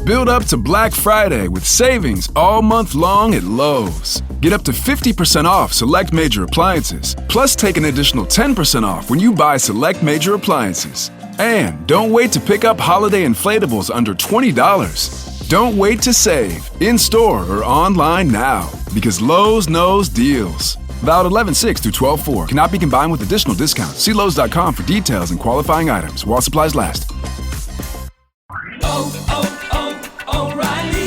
Build up to Black Friday with savings all month long at Lowe's. Get up to 50% off select major appliances, plus take an additional 10% off when you buy select major appliances. And don't wait to pick up holiday inflatables under $20. Don't wait to save, in-store or online now, because Lowe's knows deals. Valid 11/6 through 12/4. Cannot be combined with additional discounts. See Lowe's.com for details and qualifying items while supplies last. O'Reilly.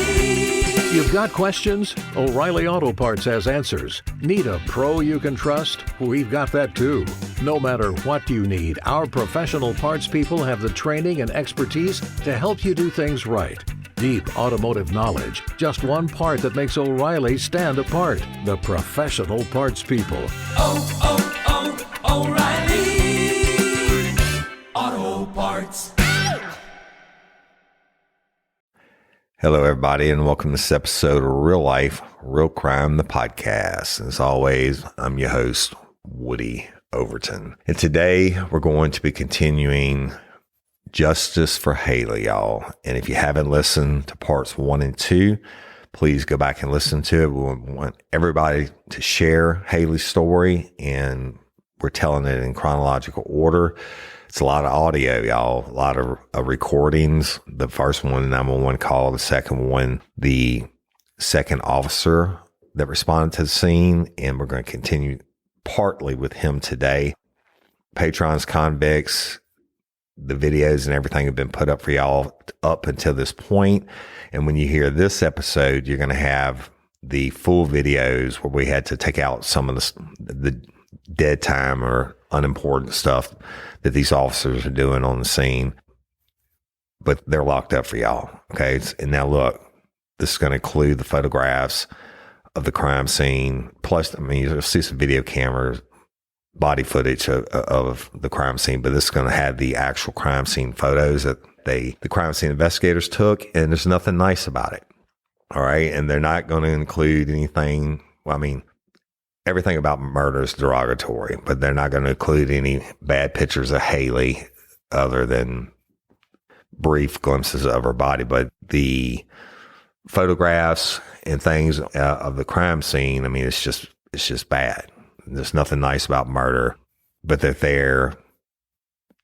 You've got questions? O'Reilly Auto Parts has answers. Need a pro you can trust? We've got that too. No matter what you need, our professional parts people have the training and expertise to help you do things right. Deep automotive knowledge. Just one part that makes O'Reilly stand apart. The professional parts people. O'Reilly Auto Parts. Hello, everybody, and welcome to this episode of Real Life, Real Crime, the podcast. As always, I'm your host, Woody Overton. And today we're going to be continuing Justice for Hailey, y'all. And if you haven't listened to parts 1 and 2, please go back and listen to it. We want everybody to share Hailey's story, and we're telling it in chronological order. It's a lot of audio, y'all, a lot of recordings. The first one, 911 call. The second one, the second officer that responded to the scene. And we're going to continue partly with him today. Patrons, convicts, the videos and everything have been put up for y'all up until this point. And when you hear this episode, you're going to have the full videos where we had to take out some of the dead time or unimportant stuff that these officers are doing on the scene. But they're locked up for y'all. Okay. And now look, this is going to include the photographs of the crime scene. Plus, I mean, you'll see some video cameras, body footage of the crime scene, but this is going to have the actual crime scene photos that the crime scene investigators took, and there's nothing nice about it. All right. And they're not going to include anything. Well, I mean, everything about murder is derogatory, but they're not going to include any bad pictures of Hailey other than brief glimpses of her body. But the photographs and things of the crime scene, I mean, it's just bad. There's nothing nice about murder, but they're there,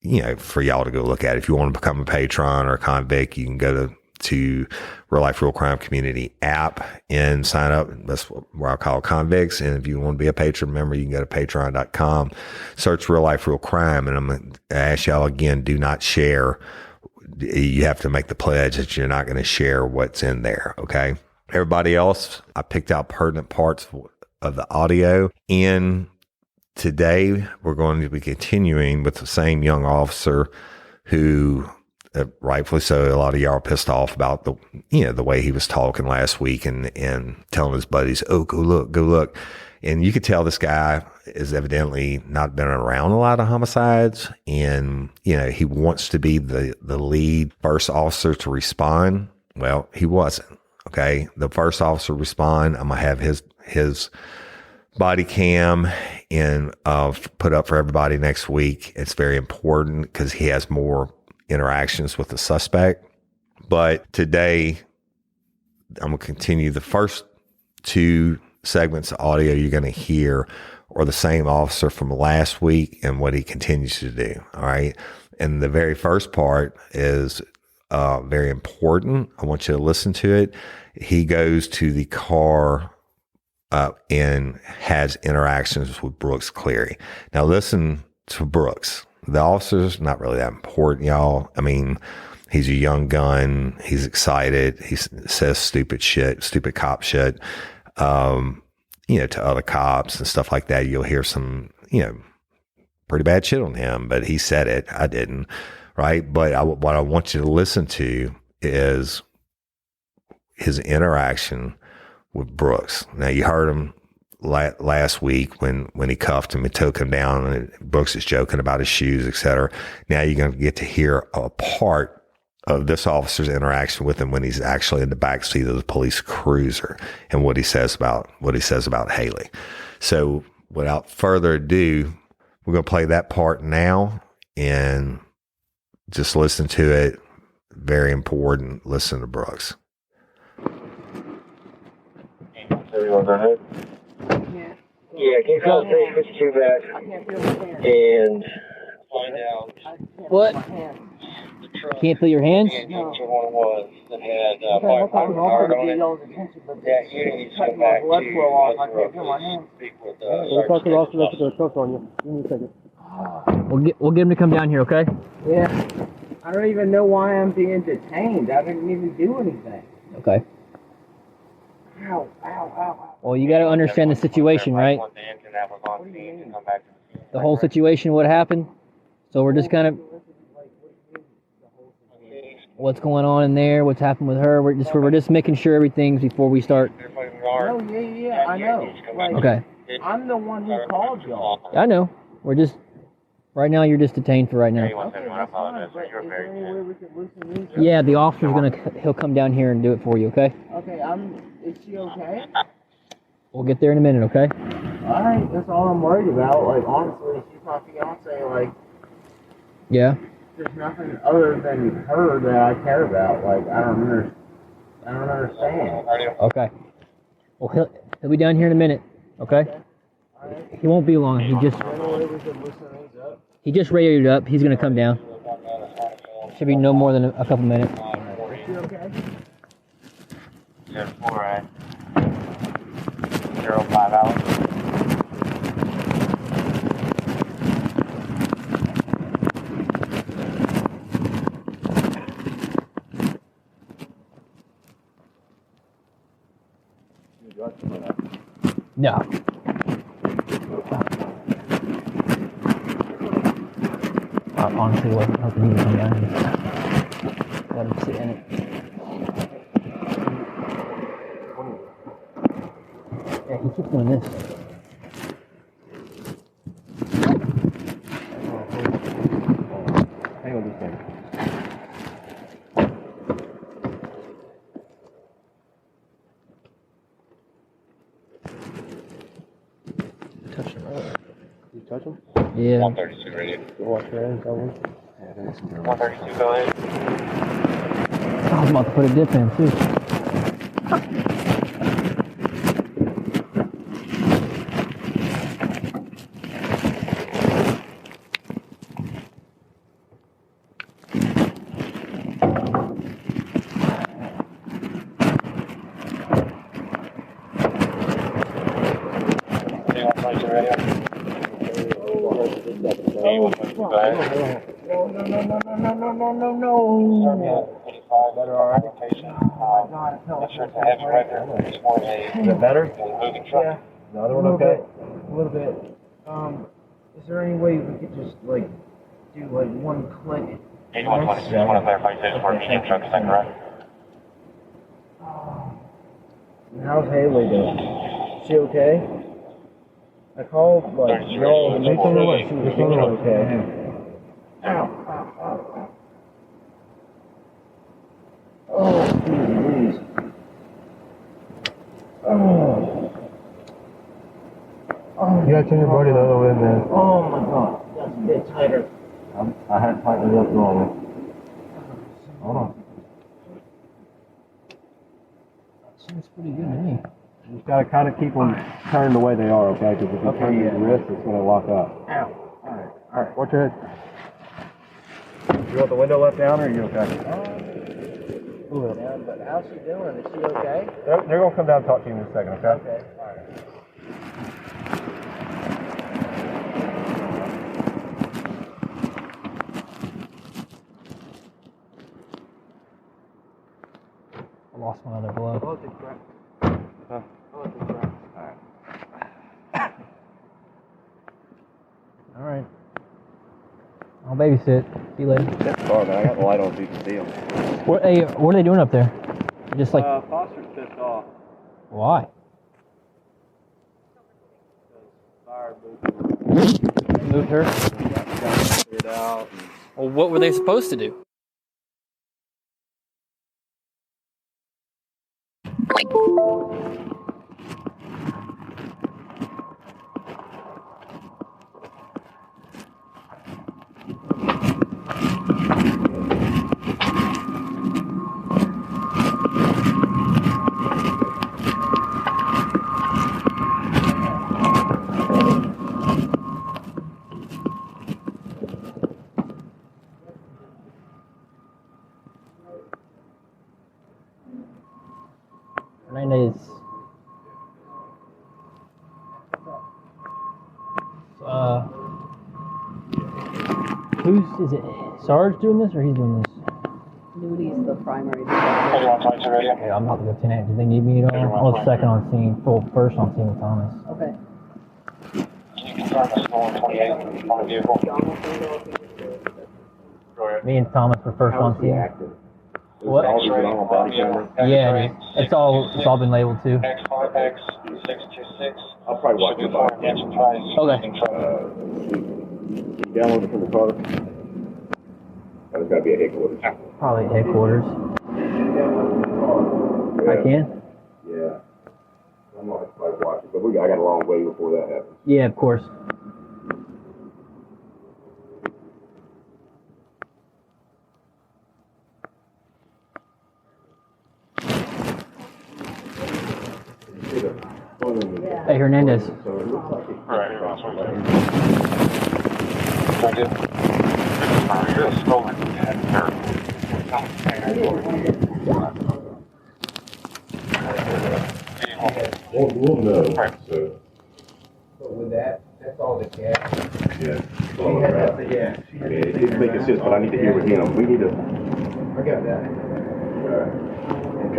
you know, for y'all to go look at. If you want to become a patron or a convict, you can go to Real Life, Real Crime Community app and sign up. That's where I call convicts. And if you want to be a patron member, you can go to patreon.com, search Real Life, Real Crime. And I'm going to ask y'all again, do not share. You have to make the pledge that you're not going to share what's in there. Okay. Everybody else, I picked out pertinent parts of the audio. And today we're going to be continuing with the same young officer who, rightfully so, a lot of y'all are pissed off about the way he was talking last week and telling his buddies, oh, go look. And you could tell this guy is evidently not been around a lot of homicides. And, you know, he wants to be the lead first officer to respond. Well, he wasn't. Okay. The first officer respond. I'm going to have his body cam and put up for everybody next week. It's very important because he has more interactions with the suspect. But today, I'm going to continue. The first 2 segments of audio you're going to hear are the same officer from last week and what he continues to do. All right. And the very first part is very important. I want you to listen to it. He goes to the car and has interactions with Brooks Cleary. Now listen to Brooks. The officer's not really that important, y'all. I mean, he's a young gun. He's excited. He says stupid cop shit, to other cops and stuff like that. You'll hear some, pretty bad shit on him, but he said it. I didn't, right? But what I want you to listen to is his interaction with Brooks. Now, you heard him last week when he cuffed him and took him down, and Brooks is joking about his shoes, etc. Now you're going to get to hear a part of this officer's interaction with him when he's actually in the backseat of the police cruiser and what he says about Hailey. So without further ado, we're going to play that part now and just listen to it. Very important. Listen to Brooks. So you want to go ahead? Yeah, can you call the 52 back and find out What? the truck Can't feel your hands? and which one it was that had card on it. Yeah, you need to come back to speak with We'll get him to come down here, okay? Yeah. I don't even know why I'm being detained. I didn't even do anything. Okay. Ow, ow, ow. Well, you got to understand the situation, right? The whole situation, what happened. So we're just kind of what's going on in there, what's happened with her. We're just making sure everything's before we start. Oh, yeah, I know. Like, Okay. I'm the one who called y'all. I know. We're just right now. You're just detained for right now. Okay, that's fine, but is there any way we can loosen these up? Yeah, the officer's he'll come down here and do it for you, okay? Okay, is she okay? We'll get there in a minute, okay? Alright, that's all I'm worried about. Like, honestly, she's my fiance. Like, Yeah. there's nothing other than her that I care about. Like, I don't understand. Okay. Well, he'll be down here in a minute, okay? He won't be long. He just radioed up. He's gonna come down. Should be no more than a couple minutes. Is she okay? 05 hours. No. Honestly, wasn't hoping he would come down here. Let him sit in it. Yeah, he keeps doing this. Hang on just a second. Touch him earlier. You touch him? Yeah. 132 radio. You wash your hands, someone? 132, go ahead. I was about to put a dip in, too. Is it better? Yeah. Another one okay? A little bit. Is there any way we could just, like, do, like, one click? 8120, just want to clarify, you said it's for a medium truck, is that correct? How's Hailey doing? Is she okay? I called, like, y'all to make sure she was doing okay. Ow, ow, ow, ow. Oh, please. Oh. Oh. You gotta turn your body the other way, man. Oh my god, that's a bit tighter. I had to tighten it up wrong. Hold on. Seems pretty good to me. You just gotta kind of keep them turned the way they are, okay? Because if you turn your wrist, it's gonna lock up. Ow. Alright. Watch your head. You want the window left down, or are you okay? Yeah, but how's she doing? Is she okay? They're gonna come down and talk to you in a second, okay? Okay, alright. I lost one other glove. Oh, the crap. Huh? Oh, the crap. Alright. I'll babysit. See you later. That's far, man. I got the light on so you can see them. What are they doing up there? Just like... Foster's pissed off. Why? Fire Moved her? it out. Well, what were they supposed to do? Hernandez. Is it Sarge doing this or he's doing this? Woody's the primary. Okay, I'm about to go 10-8. Do they need me at all? I'll second on scene. First on scene with Thomas. Okay. Can you confirm the stolen 28 on the vehicle? Me and Thomas were first on scene. What? Yeah, it's all been labeled too. X626. I'll probably watch it by. Okay. Download it from the car. There's got to be a headquarters. Probably at headquarters. Yeah. I can? Yeah. I'm going to probably watch it, but I got a long way before that happens. Yeah, of course. Hey, Hernandez. We'll know. Right. So, But with that's all the gas. yeah. She I mean, it's making sense, but I need to hear with him. We need to. I got that. Okay.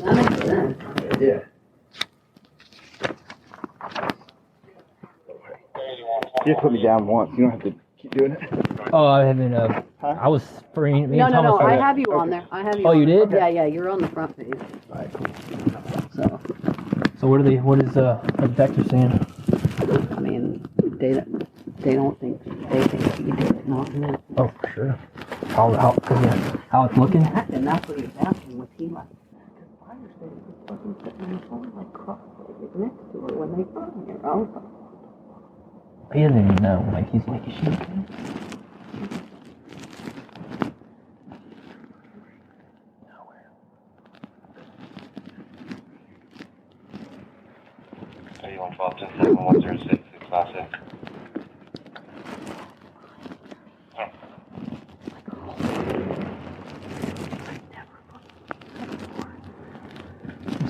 That makes sense. Yeah. Just put me down once. You don't have to keep doing it. Oh, I haven't. I was freeing. Me No, and no, Thomas no. I started- have you on there. I have you. Oh, on you there. did? Yeah, you're on the front page. Alright, cool. So what is the detective saying? I mean, they don't think they think he did it, not me. Oh, for sure. How it's looking? And that's what he was asking. Was he like? Because fire said he was fucking sitting on the phone like cross-legged next to her when they found her. I was like, He doesn't even know. Like he's like, is she okay?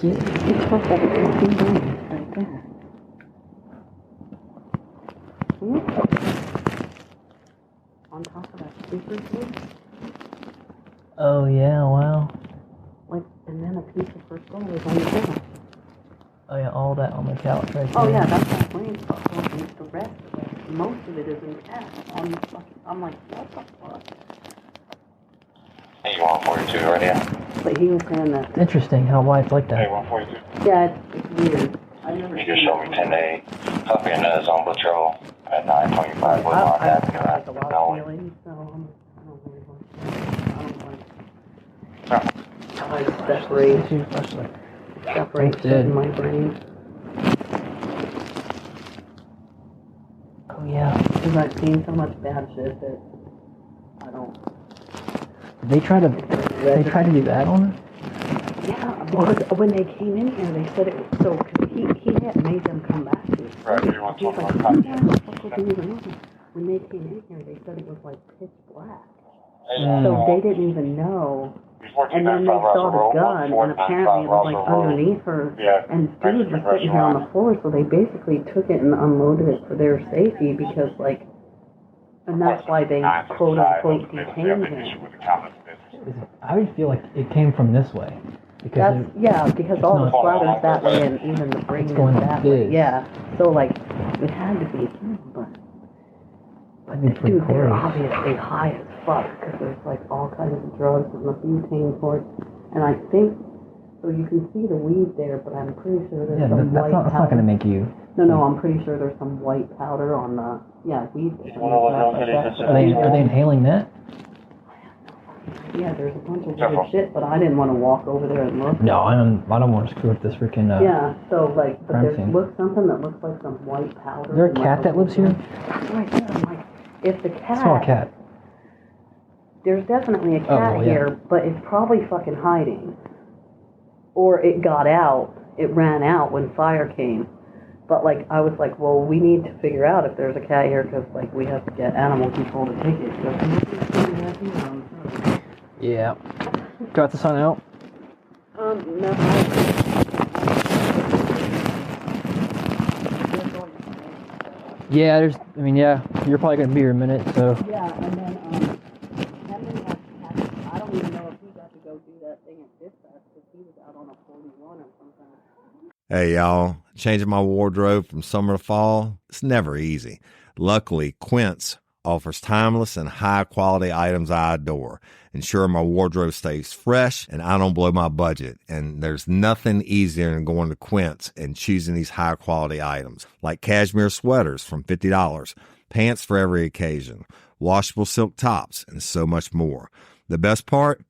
it's her whole fucking brain right there. On top of that super glue, Oh yeah, wow. like, and then a piece of her skull is on the ground. Oh yeah, all that on the couch right there. Oh yeah, that's my brain stuff. The rest of it, most of it is in cash on the fucking. I'm like, what the fuck? Hey, you want 42 right here? But he was saying that. It's interesting how why it's like Hey, that. 142. Yeah, it's weird. I never. You just showed me 10 day. Copy in the zone patrol at 925 Woodlawn I Avenue. have like a lot of feelings, so I don't really want to. I like separate shit in my brain. Oh yeah. Because I've seen so much bad shit that I don't. Did they try to do that on her? Yeah, because when they came in here, they said it was so. Cause he had made them come back to it. Right, you want He was like, 25. yeah, what the fuck was he even looking? When they came in here, they said it was like pitch black. So they didn't even know. And then they saw the gun, and apparently it was like underneath her. And dude was sitting here on the floor, so they basically took it and unloaded it for their safety because, like, and that's why they quote unquote detained him. I would feel like it came from this way. Because Because all the splatter's that way, and even the brain is going that way. big. Yeah, so like it had to be him, but dude, they're obviously high as fuck because there's like all kinds of drugs and the butane ports, and I think so. You can see the weed there, but I'm pretty sure there's some white powder. That's not going to make you. No, I'm pretty sure there's some white powder on the weed. Are they inhaling that? Yeah, there's a bunch of weird shit, but I didn't want to walk over there and look. No, I don't want to screw up this freaking. So like, but crime there's scene. Something that looks like some white powder. Is there a cat that lives here? Right there. I'm like, if the cat. Small cat. there's definitely a cat here, but it's probably fucking hiding. Or it got out. It ran out when fire came. But, like, I was like, well, we need to figure out if there's a cat here because, like, we have to get animal control to take it. Yeah. Got the sun out? No. Yeah, you're probably going to be here in a minute, so. Yeah, and then, Henry has I don't even know if he got to go do that thing at dispatch because he was out on a 41 or something. Hey, y'all. Changing my wardrobe from summer to fall, it's never easy. Luckily, Quince offers timeless and high-quality items I adore, ensuring my wardrobe stays fresh and I don't blow my budget. And there's nothing easier than going to Quince and choosing these high-quality items, like cashmere sweaters from $50, pants for every occasion, washable silk tops, and so much more. The best part?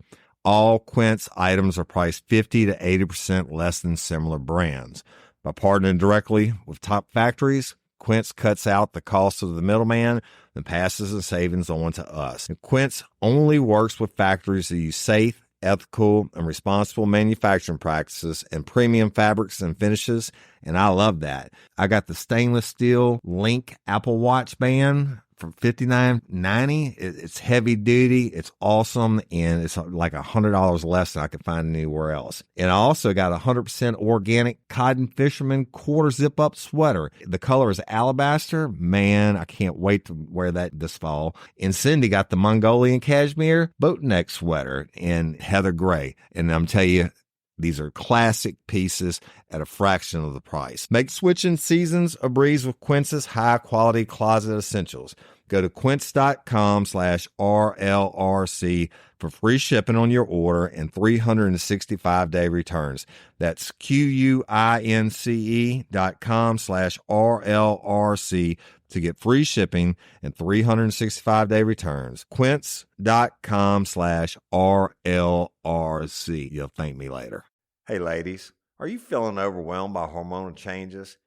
All Quince items are priced 50 to 80% less than similar brands. By partnering directly with top factories, Quince cuts out the cost of the middleman and passes the savings on to us. And Quince only works with factories that use safe, ethical, and responsible manufacturing practices and premium fabrics and finishes, and I love that. I got the stainless steel Link Apple Watch band for $59.90. It's heavy duty, it's awesome, and it's like $100 less than I could find anywhere else. And I also got a 100% organic cotton fisherman quarter zip up sweater. The color is alabaster. Man, I can't wait to wear that this fall. And Cindy got the Mongolian cashmere boat neck sweater in heather gray. And I'm telling you, these are classic pieces at a fraction of the price. Make switching seasons a breeze with Quince's high-quality closet essentials. Go to quince.com/RLRC for free shipping on your order and 365-day returns. That's QUINCE.com/RLRC to get free shipping and 365-day returns. Quince.com/RLRC. You'll thank me later. Hey, ladies, are you feeling overwhelmed by hormonal changes?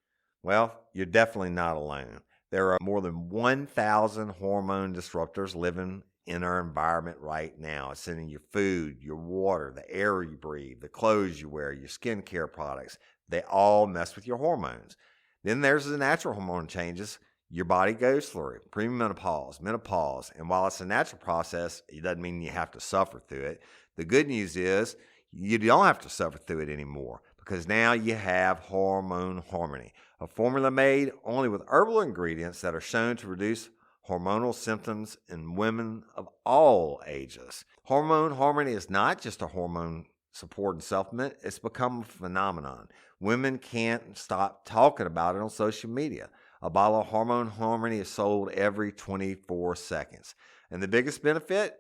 Well, you're definitely not alone. There are more than 1,000 hormone disruptors living in our environment right now. It's in your food, your water, the air you breathe, the clothes you wear, your skincare products. They all mess with your hormones. Then there's the natural hormone changes your body goes through, premenopause, menopause. And while it's a natural process, it doesn't mean you have to suffer through it. The good news is you don't have to suffer through it anymore because now you have Hormone Harmony, a formula made only with herbal ingredients that are shown to reduce hormonal symptoms in women of all ages. Hormone Harmony is not just a hormone support and supplement. It's become a phenomenon. Women can't stop talking about it on social media. A bottle of Hormone Harmony is sold every 24 seconds. And the biggest benefit?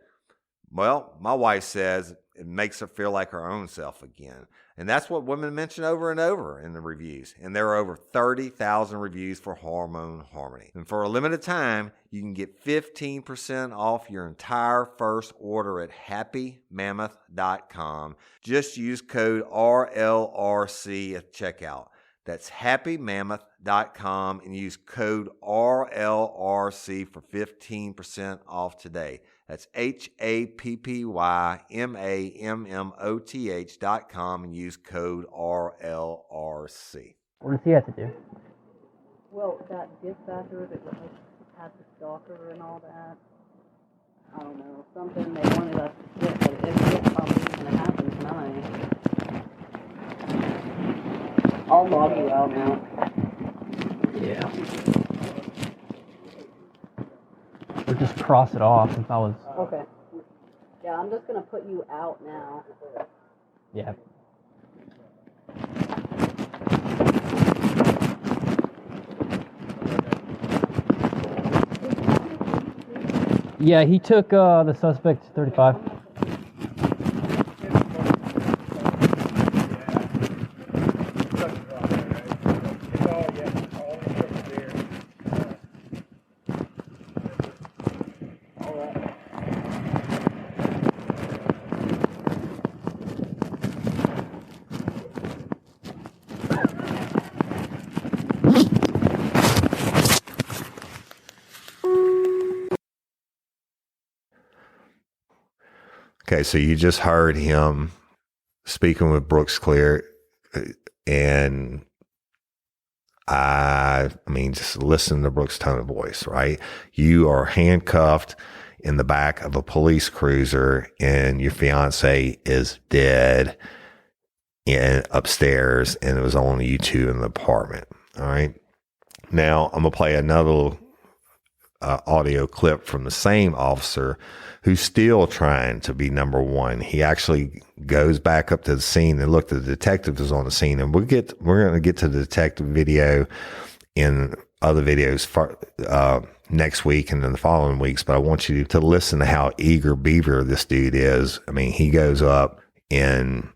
Well, my wife says it makes her feel like her own self again. And that's what women mention over and over in the reviews. And there are over 30,000 reviews for Hormone Harmony. And for a limited time, you can get 15% off your entire first order at happymammoth.com. Just use code RLRC at checkout. That's happymammoth.com and use code RLRC for 15% off today. That's happymammoth.com and use code RLRC. What does he have to do? Well, that dispatcher that had the stalker and all that, I don't know, something they wanted us to get, but it's probably going to happen tonight. I'll log you out now. Yeah. Or just cross it off since I was... Okay. Yeah, I'm just going to put you out now. Yeah. Yeah, he took the suspect to 35. Okay, so you just heard him speaking with Brooks Clear, and I mean, just listen to Brooks' tone of voice, right? You are handcuffed in the back of a police cruiser, and your fiance is dead upstairs, and it was only you two in the apartment. All right. Now I'm gonna play another audio clip from the same officer who's still trying to be number one. He actually goes back up to the scene and look, the detective is on the scene, and we're going to get to the detective video in other videos for, next week and in the following weeks. But I want you to listen to how eager beaver this dude is. I mean, he goes up and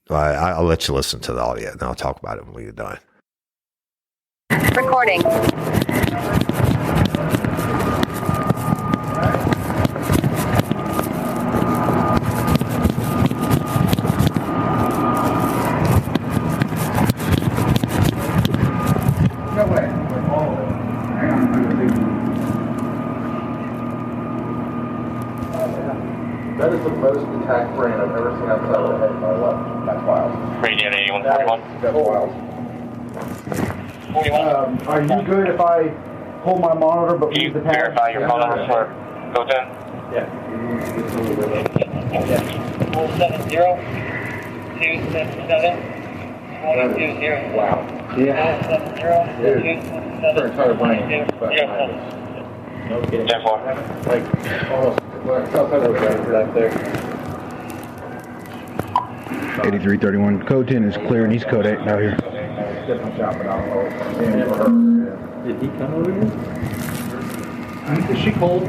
I'll let you listen to the audio and I'll talk about it when we get done. Recording. That is the most attacked brain I've ever seen outside of the head in my life. That's wild. Radio 8141. That's wild. 41. Are you good if I hold my monitor but Can you leave the pad? verify your phone number for GoTen? Yeah. 470-277-2020. Wow. Yeah. 470-277-2020. Her entire brain. No kidding. 10-4. Like, almost, well, it's outside of the brain right there. 8331. Code 10 is clear and he's code 8 out here. Different shot, but I don't know. Did he come over here? Is she cold?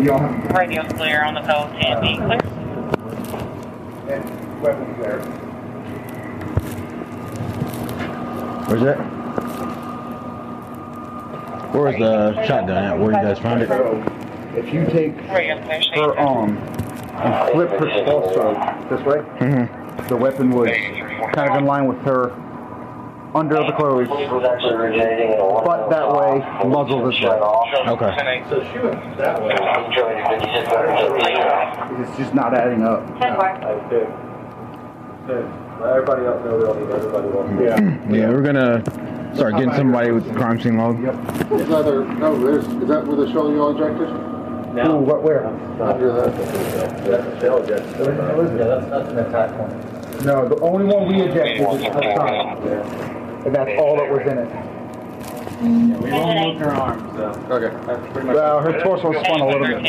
Y'all have Radio's clear on the code 10. Be clear. weapons there. Where's that? Where's the shotgun at? Where you guys found it? If you take Radio's clear. her arm and flip her torso this way, the weapon was kind of in line with her under the clothes, but that way, muzzle this way. Okay. So shoot that way. It's just not adding up. Everybody else knows we don't need everybody else. Yeah, we're gonna start getting somebody with the crime scene log. Yep. Is that where they're showing you all injectors? No. Ooh, where? Under that. That's a shell ejector. Yeah, that's an attack point. No, the only one we ejected is the front. And that's all that was in it. Yeah, we won't move her arm, so. Okay. That's pretty much. Well, her torso spun a little bit. Are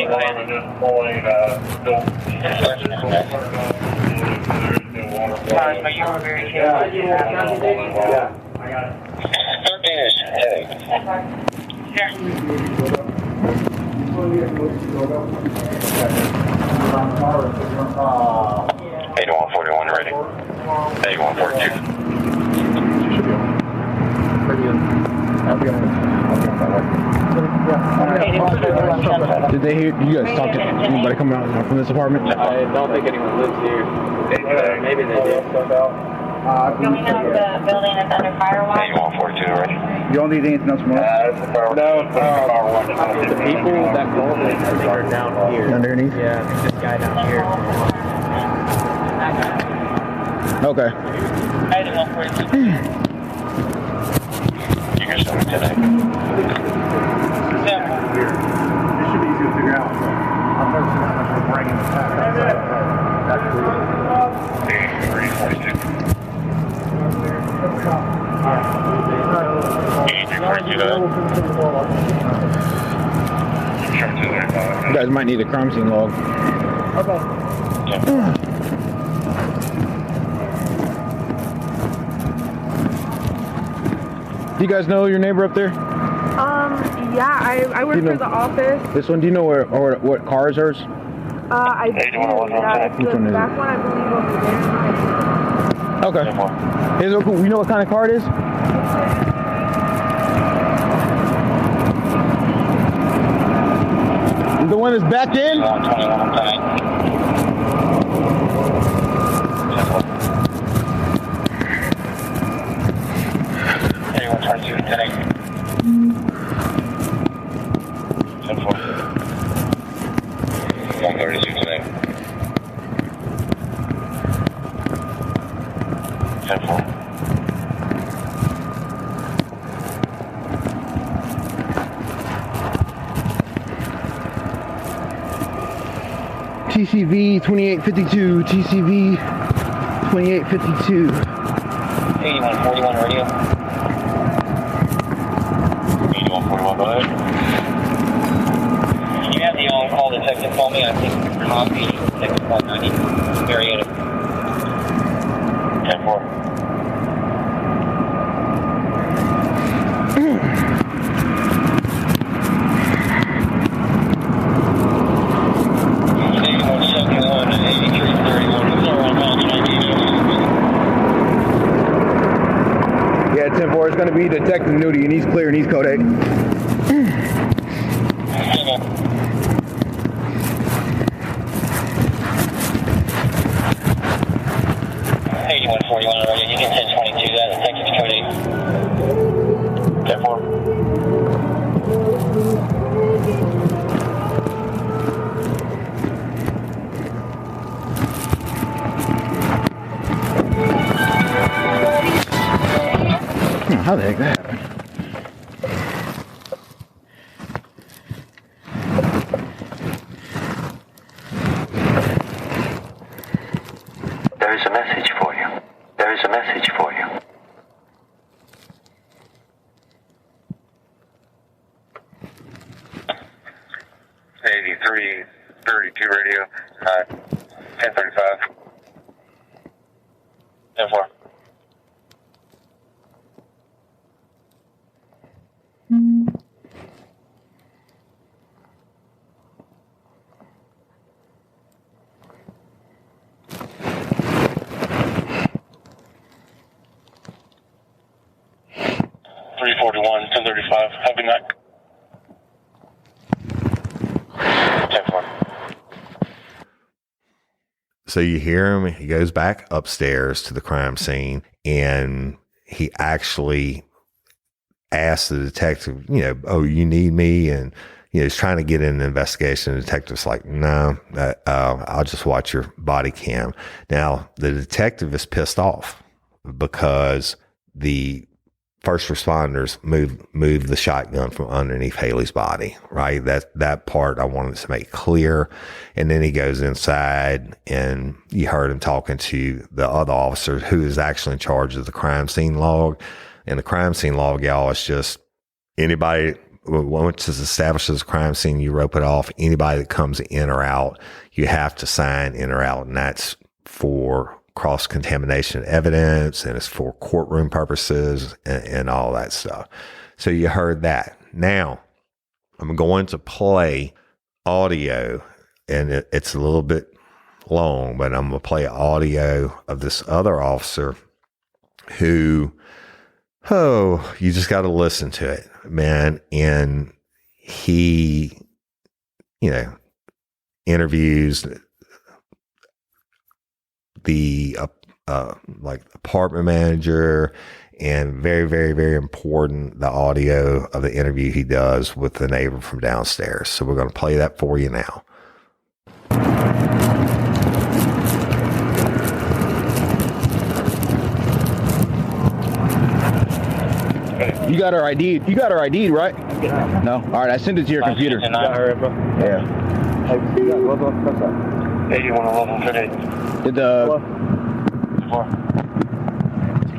you over here? Yeah. I got it. 13 is heading. Sure. 8141 ready. 8142. Did they hear you guys talk to anybody coming out from this apartment? I don't think anyone lives here. Maybe they did. Do we know the building is under firewall? 8142 ready. You don't need anything else from us? No, the people that called it, I think are down here. Underneath? Yeah, this guy down here. Okay. 8142. You guys know today. It should be easy to figure out. I've never seen that much of a brain attack outside. That's cool. 8342. 8342 You guys might need a crime scene log. Okay. Do you guys know your neighbor up there? Yeah, I work for the office. This one, do you know what car is hers? I do. Yeah, it's Which one the is back it? one, I believe, over there. Okay. Is it cool? You know what kind of car it is? The one that's backed in? 21 on 10. 8142 10. 10-4. 132 today. TCV 2852. TCV 2852. 8141 radio. 8141, go ahead. Can you have the on-call detective call me? I think copy detective call 90. Marietta. 10-4. Yeah, 10-4. It's going to be Detective Nudie, and he's clear, and he's code 8. 8141 already. You can 1022 that. Detective code 8. 10-4. How the heck that happened? There is a message for you. There is a message for you. .8332 radio. 1035. 10-4. .341, 1035. Have a good night. 10-4. So you hear him, he goes back upstairs to the crime scene, and he actually asks the detective, oh, you need me? And, he's trying to get in the investigation. The detective's like, no, I'll just watch your body cam. Now, the detective is pissed off because the first responders moved the shotgun from underneath Hailey's body, right? That part I wanted to make clear. And then he goes inside, and you heard him talking to the other officer who is actually in charge of the crime scene log. And the crime scene log, y'all, is just anybody, once it's established as a crime scene, you rope it off. Anybody that comes in or out, you have to sign in or out. And that's for cross-contamination evidence, and it's for courtroom purposes and all that stuff. So you heard that. Now, I'm going to play audio, and it's a little bit long, but I'm going to play audio of this other officer who, you just got to listen to it, man. And he, interviews the apartment manager, and very, very, very important, the audio of the interview he does with the neighbor from downstairs. So we're going to play that for you now. You got her ID. You got her ID, right? No. All right, I sent it to your computer. You got her, bro? Yeah. 8111 today. Did the...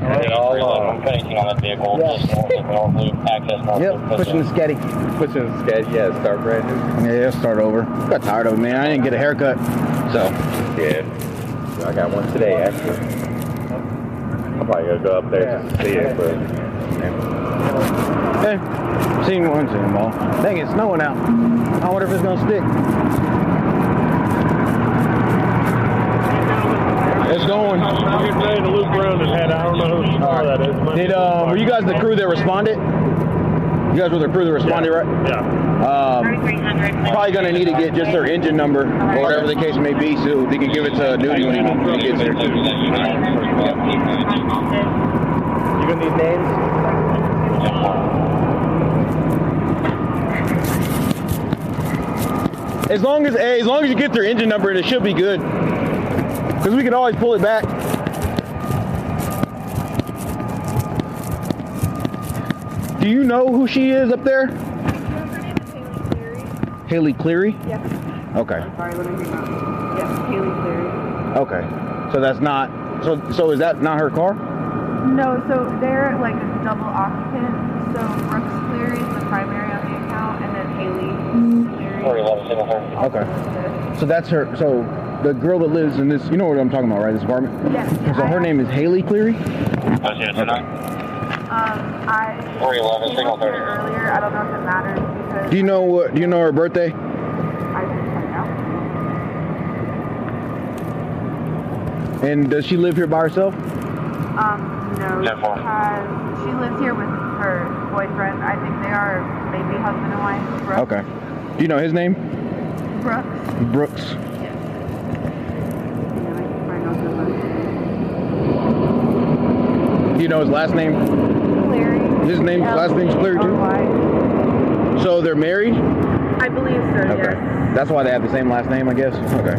I'm finishing on that vehicle. Just north loop, access north loop. Yep, pushing the scatty. Pushing the scatty, yeah, start brand new. Yeah, start over. Got tired of it, man. I didn't get a haircut, so. Yeah. I got one today, actually. I'm probably going to go up there just to see it, but... Hey, seen one, seen them all. Dang, it's snowing out. I wonder if it's going to stick. It's going. I'm getting ready to loop around and head. I don't know who that is. Were you guys the crew that responded? You guys were the crew that responded, right? Yeah. Probably going to need to get just their engine number, or whatever the case may be, so they can give it to Nudie when he gets there. You gonna need names? As long as you get their engine number, it should be good. Because we can always pull it back. Do you know who she is up there? Her name is Hailey Cleary. Hailey Cleary? Yeah. Okay. Sorry, let me hang up. Yes, Hailey Cleary. Okay. So that's not, so is that not her car? No, so they're like a double occupant. So Brooks Cleary is the primary on the account, and then Hailey Cleary. Okay. So that's her, so the girl that lives in this, you know what I'm talking about, right? This apartment? Yes. So her name is Hailey Cleary? I came up here earlier. I don't know if it matters because. Do you know her birthday? I can find out. And does she live here by herself? No. She lives here with her boyfriend. I think they are maybe husband and wife. Brooks. Okay. Do you know his name? Brooks. Yeah, I can find out the Do you know his last name? Cleary. His last name's Cleary too? So they're married? I believe so, Okay. yes. That's why they have the same last name, I guess? Okay.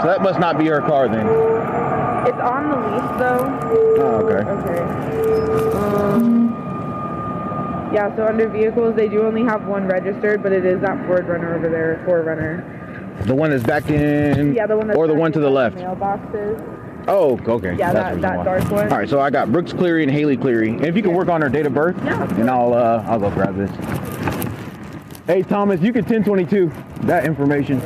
So that must not be her car then. It's on the lease though. Oh, okay. Okay. Yeah, so under vehicles, they do only have one registered, but it is that Ford Runner over there, 4Runner. The one that's backed in? Yeah, the one that's or the one to the left? Mailboxes. Oh, okay. Yeah, that's that dark one. All right, so I got Brooks Cleary and Hailey Cleary. And if you can work on her date of birth, and I'll go grab this. Hey, Thomas, you can 1022 that information.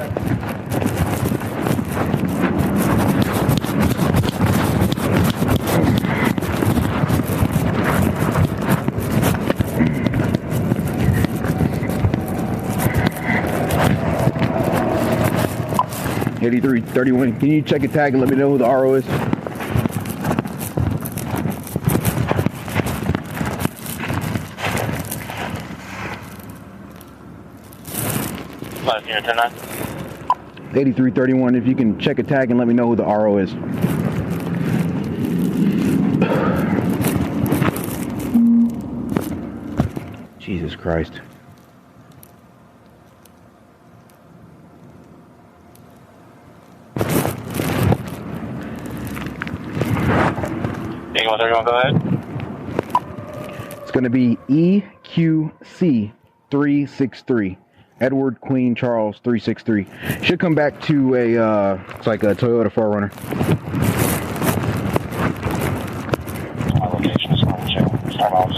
$83.31. Can you check a tag and let me know who the RO is? $83.31. If you can check a tag and let me know who the RO is. Jesus Christ. Go ahead. It's going to be EQC 363. Edward Queen Charles 363. Should come back to a, it's like a Toyota 4Runner. My location is going to check. Start off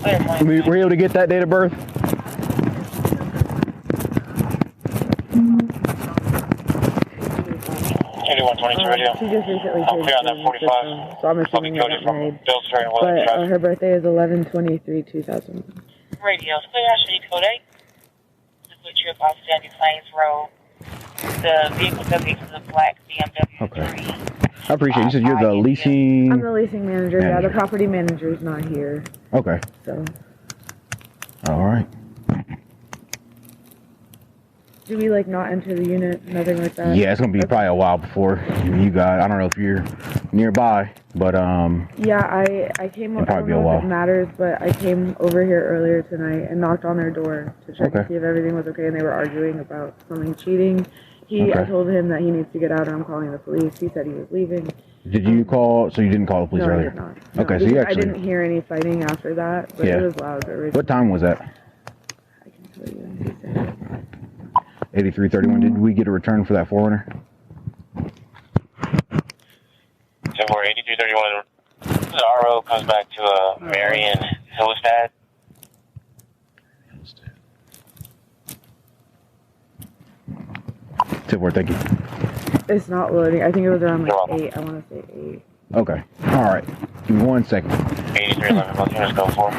91.5. Were you able to get that date of birth? She just recently changed her system, so I'm assuming they got married. But her birthday is 11/23/2000. Radio, clear out City Code 8. The good trip off Sandy Plains Road. The vehicle subject is a black BMW. Okay. I appreciate it. You said you're the leasing... I'm the leasing manager. Yeah, the property manager is not here. Okay. So. All right. Do we not enter the unit? Nothing like that? Yeah, it's gonna be probably a while before you got. I don't know if you're nearby, but Yeah, I came. I don't know if it matters, but I came over here earlier tonight and knocked on their door to check to see if everything was okay, and they were arguing about something cheating. I told him that he needs to get out, and I'm calling the police. He said he was leaving. Did you call? So you didn't call the police earlier? No, I did not. Okay, so you actually. I didn't hear any fighting after that, but it was loud. What time was that? I can tell you. 8331. Did we get a return for that 4Runner? 8331. The RO comes back to Marion Hillestad. Tip-4, thank you. It's not loading. I think it was around 8. I want to say 8. Okay. All right. Give me 1 second. 8311. Both units go for.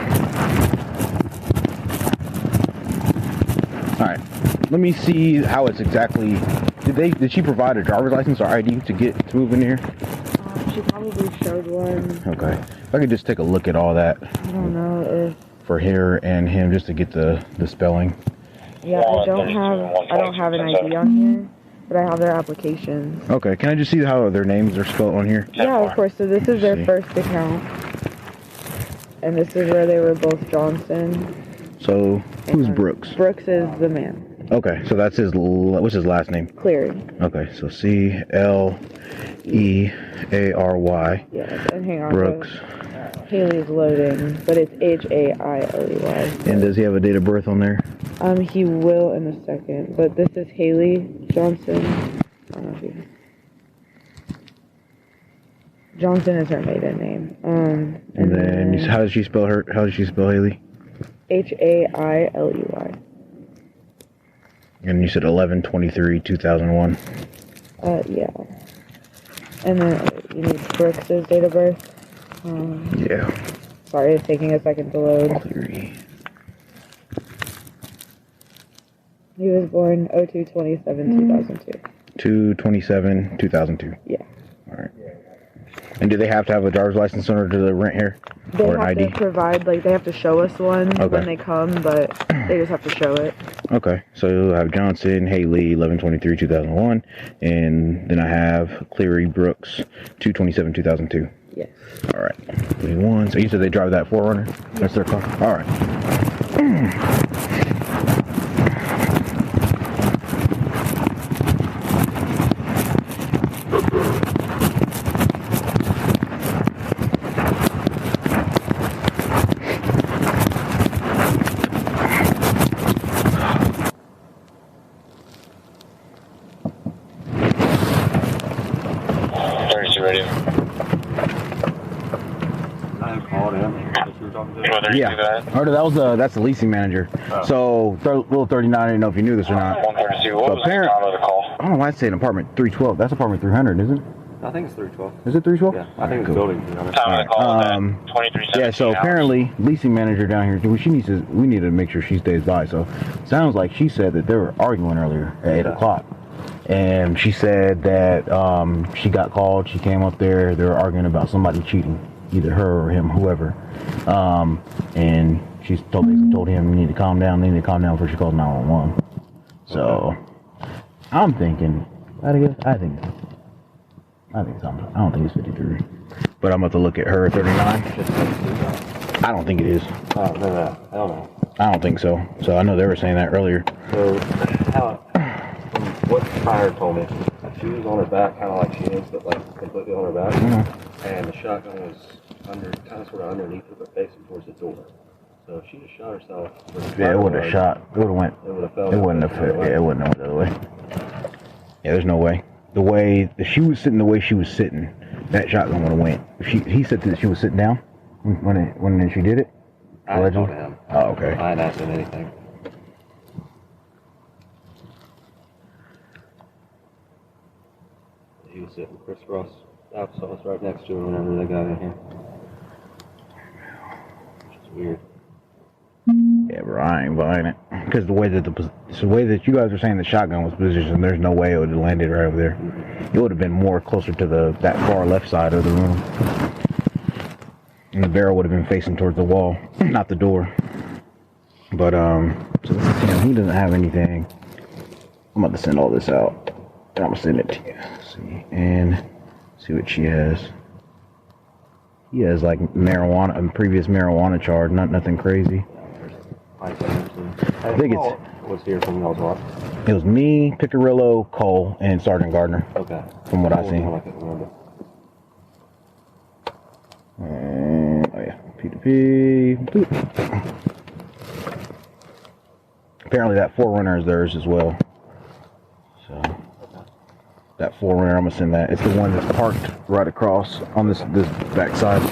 All right. Let me see how it's exactly. Did she provide a driver's license or ID to move in here? She probably showed one. Okay. If I could just take a look at all that. I don't know for her and him, just to get the spelling. Yeah, I don't have an ID on here, but I have their application. Okay. Can I just see how their names are spelled on here? Yeah, of course. So this is their first account, and this is where they were both Johnson. So who's Brooks? Brooks is the man. Okay, so that's his. What's his last name? Cleary. Okay, so CLEARY. Yes, and hang on. Brooks. Hailey's loading, but it's Hailey. And does he have a date of birth on there? He will in a second, but this is Hailey Johnson. I don't know if you... Johnson is her maiden name. And then how does she spell Hailey? Hailey. And you said 11/23/2001. Yeah. And then you need Brooks' date of birth. Yeah. Sorry, it's taking a second to load. He was born 02/27/2002. 2/27/2002. Yeah. All right. And do they have to have a driver's license in order to rent here? They or have an ID? to provide, they have to show us one Okay. when they come, but they just have to show it. Okay, so you'll have Johnson, Hailey, 11/23/2001, and then I have Cleary, Brooks, 2/27/2002. Yes. All right, 21. So you said they drive that 4Runner? That's their car? All right. Yeah, I heard that's the leasing manager. So little 39, I didn't know if you knew this or not. 132. What was the time of the call? I don't know why I say an apartment 312. That's apartment 300, isn't it? I think it's 312. Is it 312? Yeah, I think it's building 300. Time of the call is at 23:17. Yeah, so apparently leasing manager down here, we need to make sure she stays by. So sounds like she said that they were arguing earlier at 8 o'clock. And she said that she got called, she came up there, they were arguing about somebody cheating, either her or him, whoever. And she told him, you need to calm down before she calls 911. So I'm thinking, I don't think it's 53. But I'm about to look at her 39. I don't think it is. Oh, no, I don't know. I don't think so. So I know they were saying that earlier. So, what Pryor told me, she was on her back, kind of like she is, but like completely on her back. Mm-hmm. And the shotgun was sort of underneath her, but facing towards the door. So if she just shot herself. Yeah, it would have shot. It would have went. It would have fell. It wouldn't have fit. Yeah, it wouldn't have went the other way. Yeah, there's no way. The way that she was sitting, that shotgun would have went. He said that she was sitting down when she did it. I didn't talk to him. Oh, okay. I hadn't asked him anything. He was sitting crisscross applesauce right next to her whenever they got in here. Which is weird. Yeah, but I ain't buying it. Because the way that you guys are saying the shotgun was positioned, there's no way it would have landed right over there. Mm-hmm. It would have been more closer to that far left side of the room. And the barrel would have been facing towards the wall, not the door. But, so let's see, he doesn't have anything. I'm about to send all this out. And I'm going to send it to you. Let's see. And see what she has. He has like marijuana, a previous marijuana charge, nothing crazy. I think it was here from y'all's what? It was me, Picarillo, Cole, and Sergeant Gardner. Okay. From what I've seen. I can remember. Oh yeah, P2P. Apparently that 4Runner is theirs as well. So that 4Runner, I'm gonna send that. It's the one that's parked right across on this back side.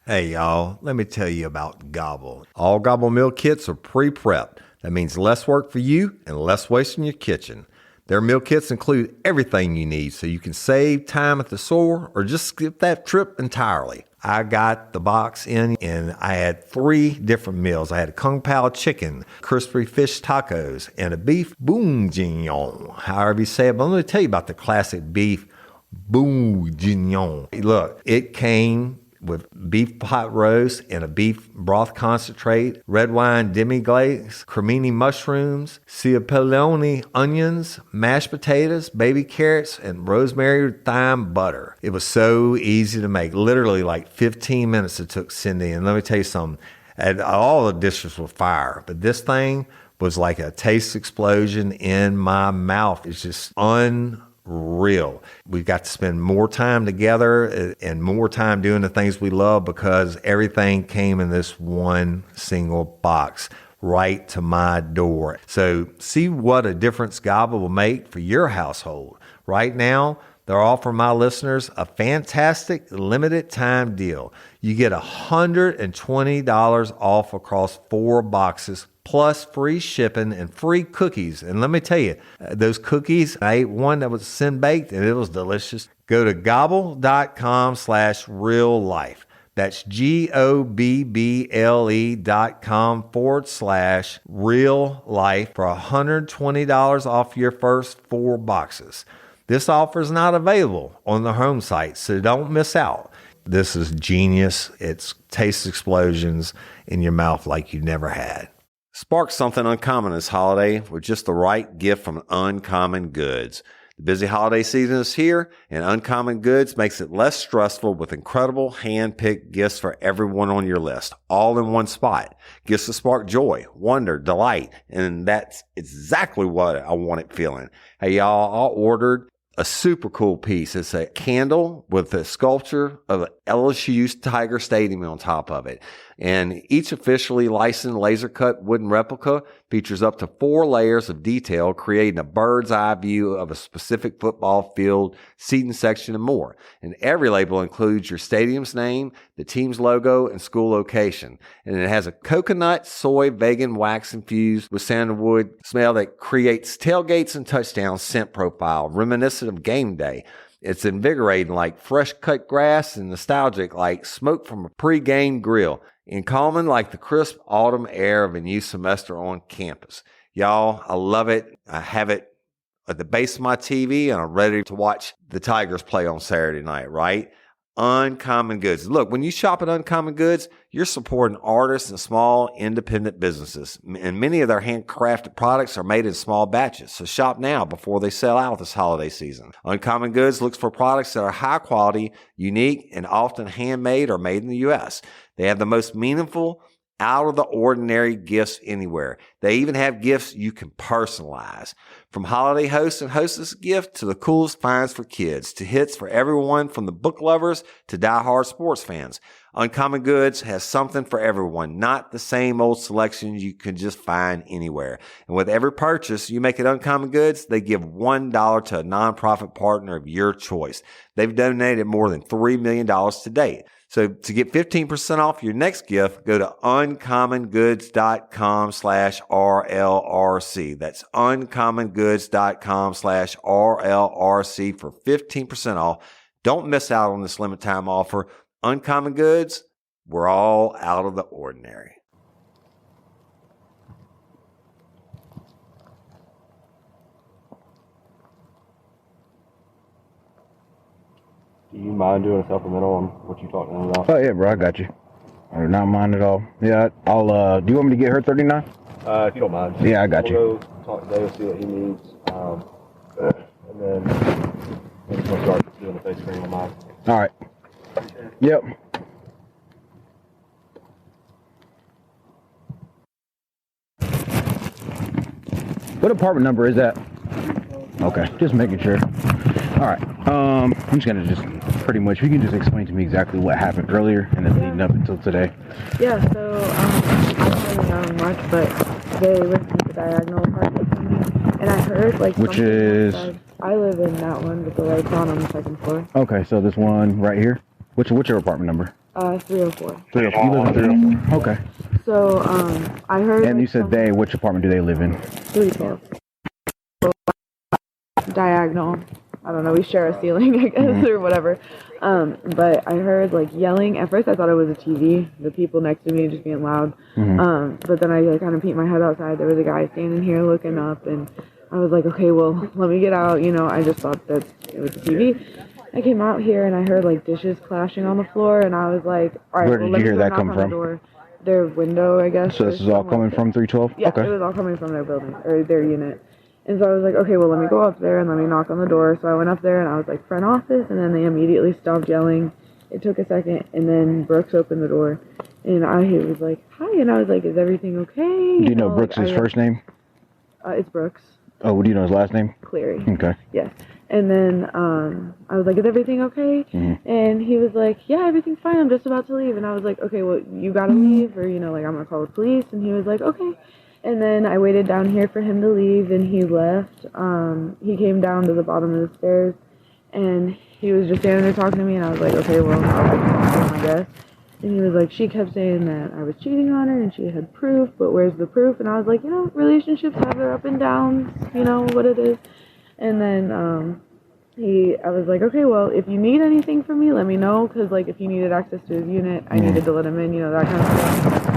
Hey y'all, let me tell you about Gobble. All Gobble meal kits are pre-prepped. That means less work for you and less waste in your kitchen. Their meal kits include everything you need so you can save time at the store or just skip that trip entirely. I got the box in and I had 3 different meals. I had a Kung Pao chicken, crispy fish tacos, and a beef bourguignon, however you say it. But let me tell you about the classic beef bourguignon. Look, it came with beef pot roast and a beef broth concentrate, red wine demi-glace, cremini mushrooms, cipollone onions, mashed potatoes, baby carrots, and rosemary thyme butter. It was so easy to make, literally like 15 minutes it took Cindy. And let me tell you something, And all the dishes were fire. But this thing was like a taste explosion in my mouth. It's just unreal. We got to spend more time together and more time doing the things we love because everything came in this one single box right to my door. So see what a difference Gobble will make for your household. Right now, they're offering my listeners a fantastic limited time deal. You get $120 off across 4 boxes plus free shipping and free cookies. And let me tell you, those cookies, I ate one that was sin baked and it was delicious. Go to gobble.com/real life. That's GOBBLE.com/real life for $120 off your first 4 boxes. This offer is not available on the home site, so don't miss out. This is genius. It's taste explosions in your mouth like you never had. Spark something uncommon this holiday with just the right gift from Uncommon Goods. The busy holiday season is here, and Uncommon Goods makes it less stressful with incredible hand-picked gifts for everyone on your list, all in one spot. Gifts to spark joy, wonder, delight, and that's exactly what I wanted feeling. Hey, y'all, I ordered a super cool piece. It's a candle with a sculpture of LSU's Tiger Stadium on top of it. And each officially licensed laser cut wooden replica features up to 4 layers of detail, creating a bird's eye view of a specific football field, seating section, and more. And every label includes your stadium's name, the team's logo, and school location. And it has a coconut, soy, vegan wax infused with sandalwood smell that creates tailgates and touchdown scent profile, reminiscent of game day. It's invigorating like fresh cut grass and nostalgic like smoke from a pre-game grill, and calming like the crisp autumn air of a new semester on campus. Y'all, I love it. I have it at the base of my TV, and I'm ready to watch the Tigers play on Saturday night, right? Uncommon Goods. Look, when you shop at Uncommon Goods, you're supporting artists and small independent businesses. And many of their handcrafted products are made in small batches. So shop now before they sell out this holiday season. Uncommon Goods looks for products that are high quality, unique, and often handmade or made in the U.S. They have the most meaningful, out of the ordinary gifts anywhere. They even have gifts you can personalize. From holiday hosts and hostess gift to the coolest finds for kids to hits for everyone from the book lovers to diehard sports fans. Uncommon Goods has something for everyone, not the same old selections you can just find anywhere. And with every purchase you make at Uncommon Goods, they give $1 to a nonprofit partner of your choice. They've donated more than $3 million to date. So to get 15% off your next gift, go to uncommongoods.com/RLRC. That's uncommongoods.com/RLRC for 15% off. Don't miss out on this limited time offer. Uncommon Goods, we're all out of the ordinary. Do you mind doing a supplemental on what you talked to them about? Oh, yeah, bro, I got you. I do not mind at all. Yeah, I'll, do you want me to get her 39? If you don't mind. Yeah, I got you. We'll go talk to Dave, see what he needs, and then we'll just start doing the face cream on mine. All right. Yep. What apartment number is that? Okay, just making sure. All right. I'm just gonna pretty much, you can just explain to me exactly what happened earlier and then leading up until today. Yeah. So I don't know much, but they listed the diagonal apartment, and I heard like which is outside. I live in that one with the lights on the second floor. Okay, so this one right here. What's your apartment number? 304. 304. You live in 304. Okay. So I heard. And you said they. Which apartment do they live in? 312. Diagonal. I don't know, we share a ceiling, I guess, or whatever. But I heard, like, yelling. At first, I thought it was a TV, the people next to me just being loud. But then I kind of peeked my head outside. There was a guy standing here looking up, and I was like, okay, well, let me get out. You know, I just thought that it was a TV. I came out here, and I heard, like, dishes clashing on the floor, and I was like, all right, where did you hear that come from? Their window, I guess. So this is all coming from 312? Yeah, okay. It was all coming from their building, or their unit. And so I was like, okay, well, let me go up there and let me knock on the door. So I went up there and I was like, front office. And then they immediately stopped yelling. It took a second. And then Brooks opened the door. And he was like, hi, and I was like, is everything okay? Do you know Brooks' first name? It's Brooks. Oh, do you know his last name? Cleary. Okay. Yes. And then I was like, is everything okay? Mm-hmm. And he was like, yeah, everything's fine. I'm just about to leave. And I was like, okay, well, you got to leave, or, like, I'm going to call the police. And he was like, okay. And then I waited down here for him to leave, and he left. He came down to the bottom of the stairs, and he was just standing there talking to me, and I was like, okay, well, I guess. And he was like, she kept saying that I was cheating on her, and she had proof, but where's the proof? And I was like, relationships have their up and downs, what it is. And then I was like, okay, well, if you need anything from me, let me know, because, like, if he needed access to his unit, I needed to let him in, that kind of stuff.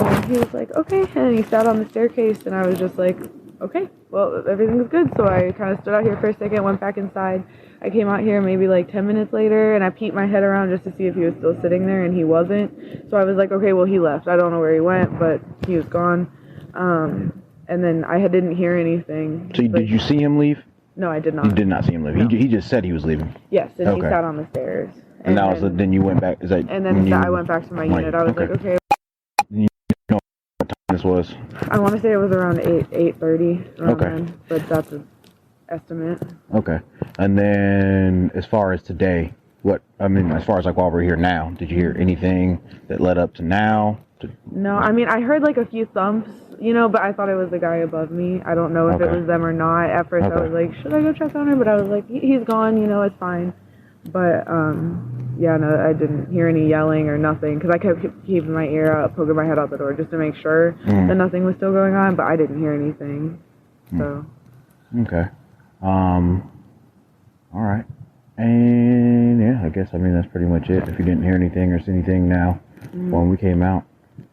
And he was like, okay, and then he sat on the staircase, and I was just like, okay, well, everything's good. So I kind of stood out here for a second, went back inside. I came out here maybe like 10 minutes later, and I peeked my head around just to see if he was still sitting there, and he wasn't. So I was like, okay, well, he left. I don't know where he went, but he was gone. And then I didn't hear anything. So did you see him leave? No, I did not. You did not see him leave. No. He just said he was leaving. Yes, and he sat on the stairs. And then you went back. And then I went back to my unit. I was like, okay. You know what time this was? I want to say it was around 8:30. Okay. Then, but that's an estimate. Okay. And then as far as today, as far as like while we're here now, did you hear anything that led up to now? No, I heard like a few thumps, but I thought it was the guy above me. I don't know if it was them or not. At first I was like, should I go check on her? But I was like, he's gone, it's fine. But, no, I didn't hear any yelling or nothing, because I kept keeping my ear out, poking my head out the door just to make sure that nothing was still going on, but I didn't hear anything, so. Okay. All right. And, yeah, I guess, that's pretty much it. If you didn't hear anything or see anything now when we came out.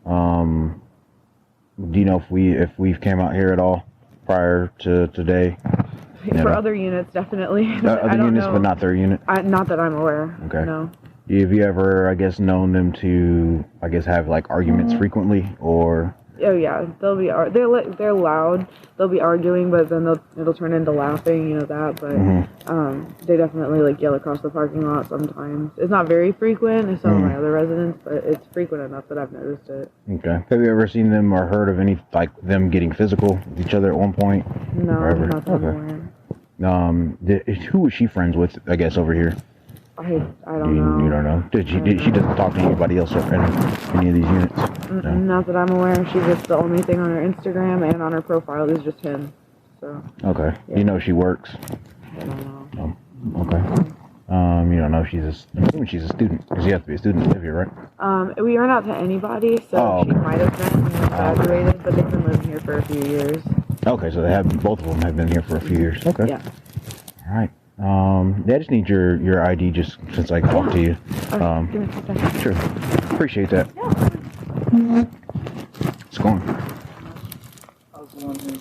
Do you know if we've came out here at all prior to today? For other units, definitely. Other units, but not their unit? Not that I'm aware. Okay. No. Have you ever, known them to, have, like, arguments frequently, or? Oh, yeah. They're loud. They'll be arguing, but then it'll turn into laughing, that. But they definitely, like, yell across the parking lot sometimes. It's not very frequent as some of my other residents, but it's frequent enough that I've noticed it. Okay. Have you ever seen them or heard of any, like, them getting physical with each other at one point? No, not that I'm aware. Who was she friends with, I guess, over here? I don't know. You don't know? She doesn't talk to anybody else in any of these units? No? Not that I'm aware. She's just the only thing on her Instagram and on her profile is just him. So. Okay. Yeah. She works? I don't know. Okay. You don't know she's a student, because you have to be a student to live here, right? We aren't out to anybody, so she might have been when we graduated, but they've been living here for a few years. Okay, so both of them have been here for a few years. Okay. Yeah. All right. I just need your ID just since I talked to you. Give me a second. Sure. Appreciate that. Yeah. What's going on? I was the one who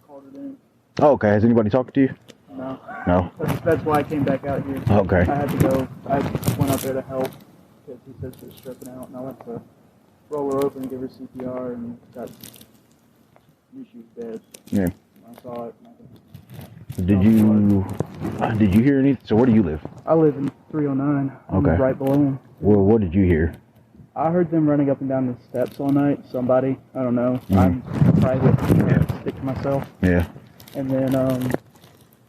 called it in. Oh, okay. Has anybody talked to you? No. No? That's why I came back out here. Okay. I had to go. I went up there to help because he said she was stripping out, and I went to roll her open and give her CPR, and knew she was dead. Yeah. I saw it. Did you hear anything? So where do you live? I live in 309. Okay. Right below him. Well, what did you hear? I heard them running up and down the steps all night. Somebody, I don't know. I'm private. I stick to myself. Yeah. And then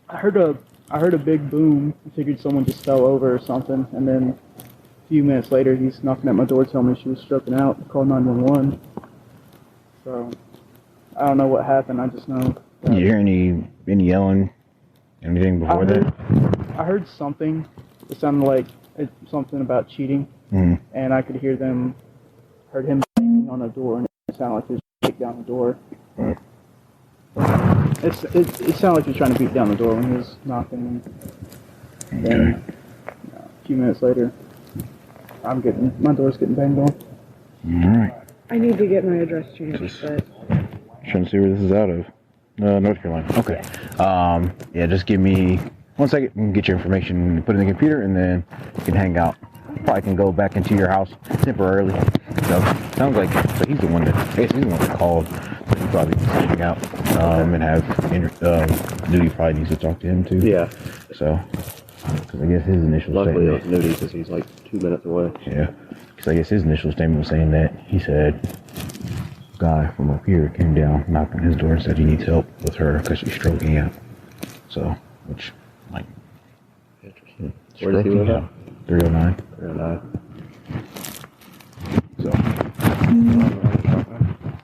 I heard a big boom. I figured someone just fell over or something. And then a few minutes later, he's knocking at my door, telling me she was stripping out. I called 911. So I don't know what happened. I just know. Did you hear any yelling, anything before that? I heard something. It sounded like something about cheating, and I could hear him banging on the door, and it sounded like he was trying to beat down the door. Right. It sounded like he was trying to beat down the door when he was knocking. And then a few minutes later, my door's getting banged on. All right. I need to get my address changed, but. Trying to see where this is out of. North Carolina. Okay. Yeah, just give me 1 second. We can get your information, put it in the computer, and then you can hang out. Probably can go back into your house temporarily. So sounds like he's the one that called. So he probably needs to hang out and have Nudie probably needs to talk to him too. Yeah. So because I guess his initial luckily statement. it was Nudie because he's like 2 minutes away. Yeah. because I guess his initial statement was saying that he said, guy from up here came down, knocked on his door and said he needs help with her because she's stroking out. So, which, like, interesting. Where does he live at? 309. 309. So,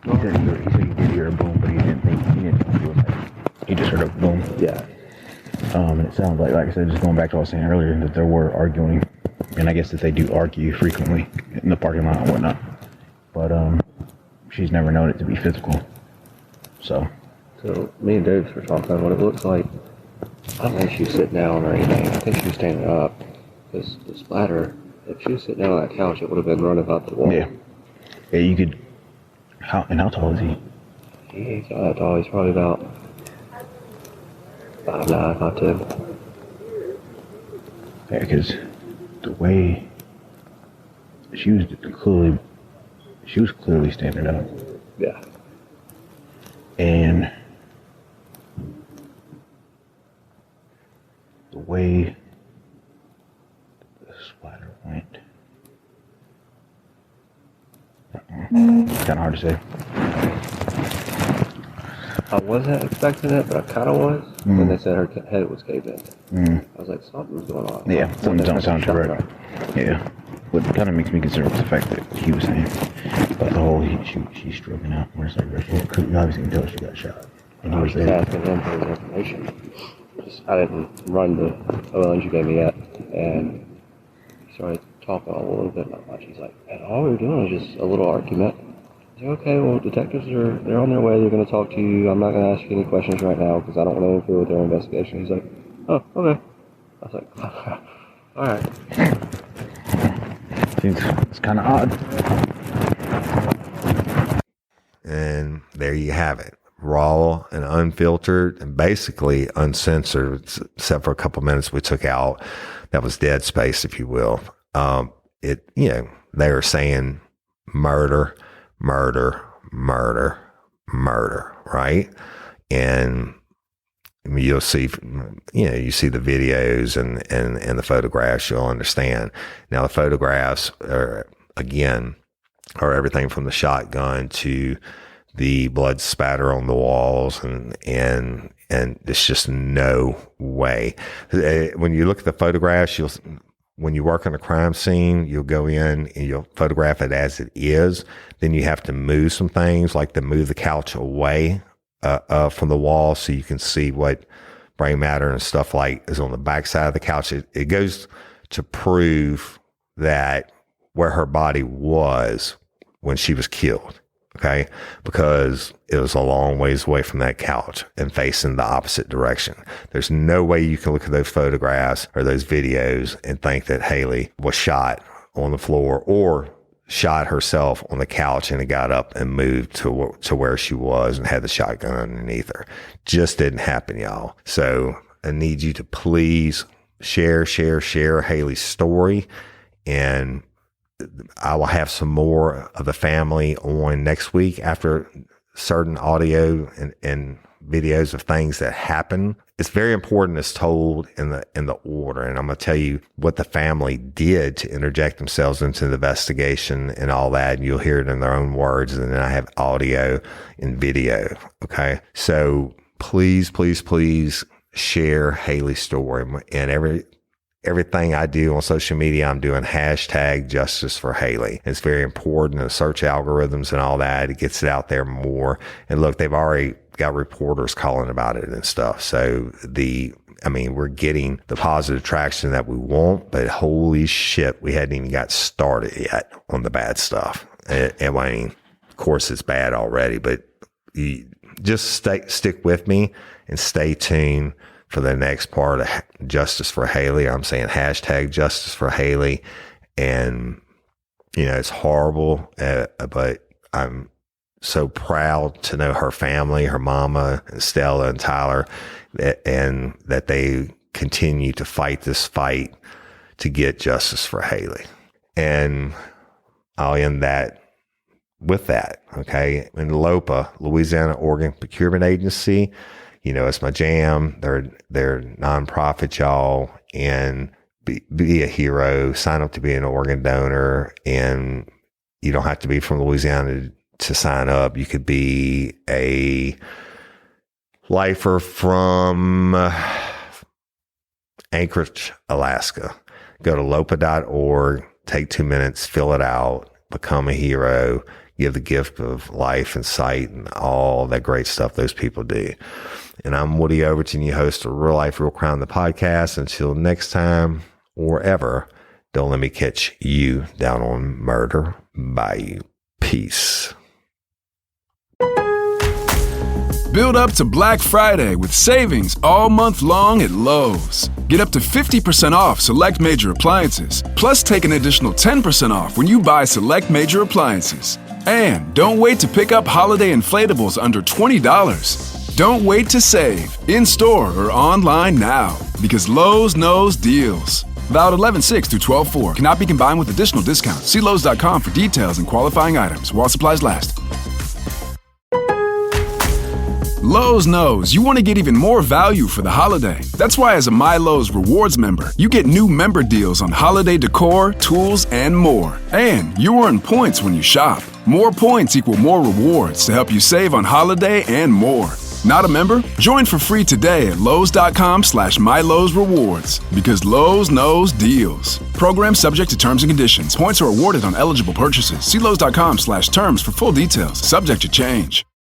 he said he did hear a boom, but he didn't think it was like, he just heard a boom. Yeah. And it sounds like I said, just going back to what I was saying earlier, that they were arguing, and I guess that they do argue frequently in the parking lot and whatnot. But she's never known it to be physical. So me and Dave were talking about what it looks like. I don't think she was sitting down or anything. I think she was standing up. Because the splatter, if she was sitting down on that couch, it would have been running out the wall. Yeah, you could. How tall is he? He's not that tall. He's probably about 5'9", 5'10". Yeah, because the way she was clearly standing up. Yeah. And the way the splatter went, it's kind of hard to say. I wasn't expecting it, but I kind of was when they said her head was caved in. I was like, something's going on. Yeah, something don't sound correct. Yeah. What kind of makes me concerned was the fact that he was saying, but the whole she's stroking out. Where it's like, you obviously can tell she got shot. And I was just asking him for his information. I didn't run the OLNs you gave me yet, and he started talking a little bit, not much. He's like, and all we were doing was just a little argument. I said, okay, well, detectives they're on their way. They're going to talk to you. I'm not going to ask you any questions right now because I don't want to interfere with their investigation. He's like, oh, okay. I was like, all right. It's kind of odd. And there you have it. Raw and unfiltered and basically uncensored, except for a couple minutes we took out. That was dead space, if you will. They were saying murder, right? And you'll see, you see the videos and the photographs, you'll understand. Now the photographs are everything from the shotgun to the blood spatter on the walls and there's just no way. When you look at the photographs, when you work on a crime scene, you'll go in and you'll photograph it as it is. Then you have to move some things, like to move the couch away from the wall so you can see what brain matter and stuff like is on the backside of the couch. It goes to prove that where her body was when she was killed. Okay, because it was a long ways away from that couch and facing the opposite direction. There's no way you can look at those photographs or those videos and think that Hailey was shot on the floor or shot herself on the couch and it got up and moved to where she was and had the shotgun underneath her. Just didn't happen, y'all. So I need you to please share Hailey's story, and I will have some more of the family on next week after certain audio and videos of things that happen. It's very important it's told in the order. And I'm going to tell you what the family did to interject themselves into the investigation and all that. And you'll hear it in their own words. And then I have audio and video. Okay. So please share Hailey's story. And everything I do on social media, I'm doing #Justice for Hailey. It's very important in the search algorithms and all that. It gets it out there more. And look, they've already got reporters calling about it and stuff. So we're getting the positive traction that we want, but holy shit, we hadn't even got started yet on the bad stuff. Of course it's bad already, but you just stick with me and stay tuned for the next part of Justice for Hailey. I'm saying #Justice for Hailey. And, it's horrible, but I'm so proud to know her family, her mama and Stella and Tyler, and that they continue to fight this fight to get justice for Hailey. And I'll end that with that. Okay. In LOPA, Louisiana Organ Procurement Agency, it's my jam. They're nonprofit, y'all. And be a hero, sign up to be an organ donor, and you don't have to be from Louisiana to sign up. You could be a lifer from Anchorage, Alaska. Go to lopa.org, take 2 minutes, fill it out, become a hero, give the gift of life and sight and all that great stuff those people do. And I'm Woody Overton, your host of Real Life, Real Crime, the podcast. Until next time or ever, don't let me catch you down on Murder Bayou. Peace. Build up to Black Friday with savings all month long at Lowe's. Get up to 50% off select major appliances, plus take an additional 10% off when you buy select major appliances. And don't wait to pick up holiday inflatables under $20. Don't wait to save, in-store or online now, because Lowe's knows deals. Valid 11/6 through 12/4. Cannot be combined with additional discounts. See Lowe's.com for details and qualifying items while supplies last. Lowe's knows you want to get even more value for the holiday. That's why as a My Lowe's Rewards member, you get new member deals on holiday decor, tools, and more. And you earn points when you shop. More points equal more rewards to help you save on holiday and more. Not a member? Join for free today at Lowe's.com/MyLowe'sRewards, because Lowe's knows deals. Program subject to terms and conditions. Points are awarded on eligible purchases. See Lowe's.com/terms for full details. Subject to change.